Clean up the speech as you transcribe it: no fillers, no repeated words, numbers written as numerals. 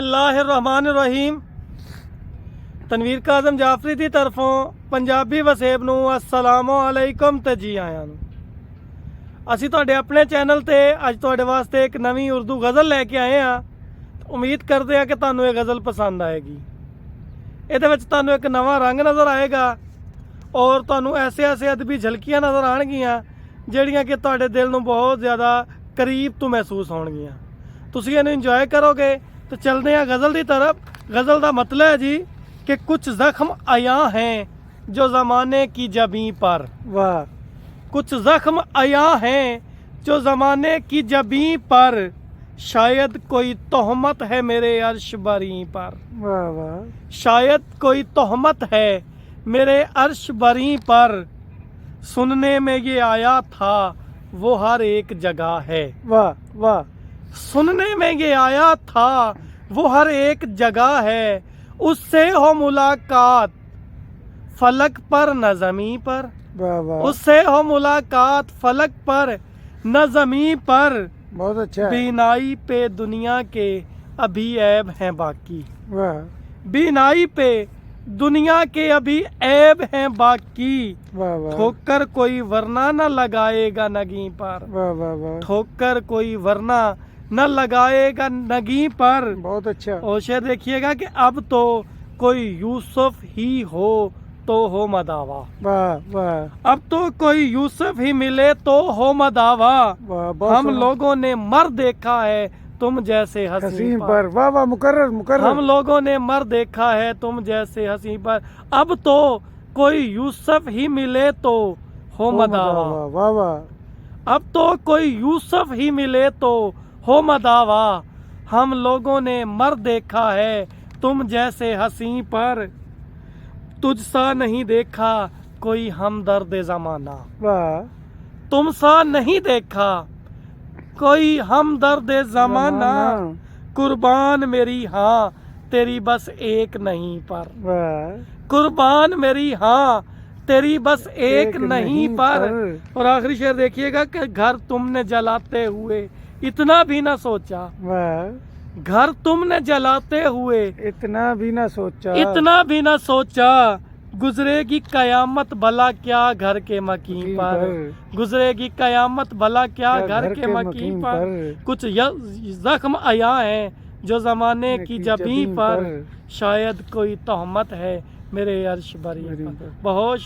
बिस्मिल्लाहिर्रहमानिर्रहीम। तनवीर काज़म जाफरी की तरफों पंजाबी वसेब नूं अस्सलामु अलैकुम ते जी आयां नूं। ਅਸੀਂ ਤੁਹਾਡੇ ਆਪਣੇ ਚੈਨਲ ਤੇ ਅੱਜ ਤੁਹਾਡੇ ਵਾਸਤੇ ਇੱਕ ਨਵੀਂ ਉਰਦੂ ਗਜ਼ਲ ਲੈ ਕੇ ਆਏ ਆ। ਉਮੀਦ ਕਰਦੇ ਆ ਕਿ ਤੁਹਾਨੂੰ ਇਹ ਗਜ਼ਲ ਪਸੰਦ ਆਏਗੀ। ਇਹਦੇ ਵਿੱਚ ਤੁਹਾਨੂੰ ਇੱਕ ਨਵਾਂ ਰੰਗ ਨਜ਼ਰ ਆਏਗਾ ਔਰ ਤੁਹਾਨੂੰ ਐਸੇ ਅਦਬੀ ਝਲਕੀਆਂ ਨਜ਼ਰ ਆਣਗੀਆਂ ਜਿਹੜੀਆਂ ਕਿ ਤੁਹਾਡੇ ਦਿਲ ਨੂੰ ਬਹੁਤ ਜ਼ਿਆਦਾ ਕਰੀਬ ਤੋਂ ਮਹਿਸੂਸ ਹੋਣਗੀਆਂ। ਤੁਸੀਂ ਇਹਨੂੰ ਇੰਜੋਏ ਕਰੋਗੇ। तो चलते हैं गज़ल की तरफ। गज़ल का मतलब है जी कि कुछ ज़ख्म आया हैं जो ज़माने की जबीं पर। वाह। कुछ ज़ख्म आया हैं जो ज़माने की जबीं पर, शायद कोई तोहमत है मेरे अर्श बरी पर। वाह वाह। शायद कोई तोहमत है मेरे अर्श बरी पर, सुनने में ये आया था वो हर एक जगह है। वाह वाह। सुनने में ये आया था वो हर एक जगह है, उससे हो मुलाकात फलक पर न ज़मीं पर। वाह वाह। उससे हो मुलाकात फलक पर न ज़मीं पर, बहुत अच्छा। बीनाई पे दुनिया के अभी ऐब हैं बाकी। वाह। बीनाई पे दुनिया के अभी ऐब हैं बाकी, वाह वाह। ठोकर कोई वरना न लगाएगा नगी पर। वाह वाह वाह। ठोकर कोई वरना न लगाएगा नगी पर। बहुत अच्छा। और शेर देखिएगा कि अब तो कोई यूसुफ ही हो तो हो मदावा। वाह वाह। अब तो कोई यूसुफ ही मिले तो हो मदावा, हम लोगों ने मर देखा है तुम जैसे हसीं पर। वाह वाह। मुकर्रर मुकर्रर। हम लोगों ने मर देखा है तुम जैसे हसीं पर, अब तो कोई यूसुफ ही मिले तो हो मदावा। वाह वाह। अब तो कोई यूसुफ ही मिले तो हो मदावा, हम लोगों ने मर देखा है तुम जैसे हसीं पर, तुझ सा नहीं देखा कोई हमदर्द ज़माना। वाह। तुम सा नहीं देखा कोई हमदर्द ज़माना, कुर्बान मेरी हाँ तेरी बस एक नहीं पर। वाह। कुर्बान मेरी हाँ तेरी बस एक नहीं पर। और आखिरी शेर देखिएगा कि घर तुमने जलाते हुए इतना भी ना सोचा। वाह। घर तुमने जलाते हुए इतना भी ना सोचा, इतना भी ना सोचा, गुजरेगी कयामत भला क्या घर के मकीन पर। गुजरेगी कयामत भला क्या घर के मकीन पर, कुछ जख्म आया हैं जो ज़माने की जबीं पर, शायद कोई तोहमत है मेरे अर्श बरी पर। बहुत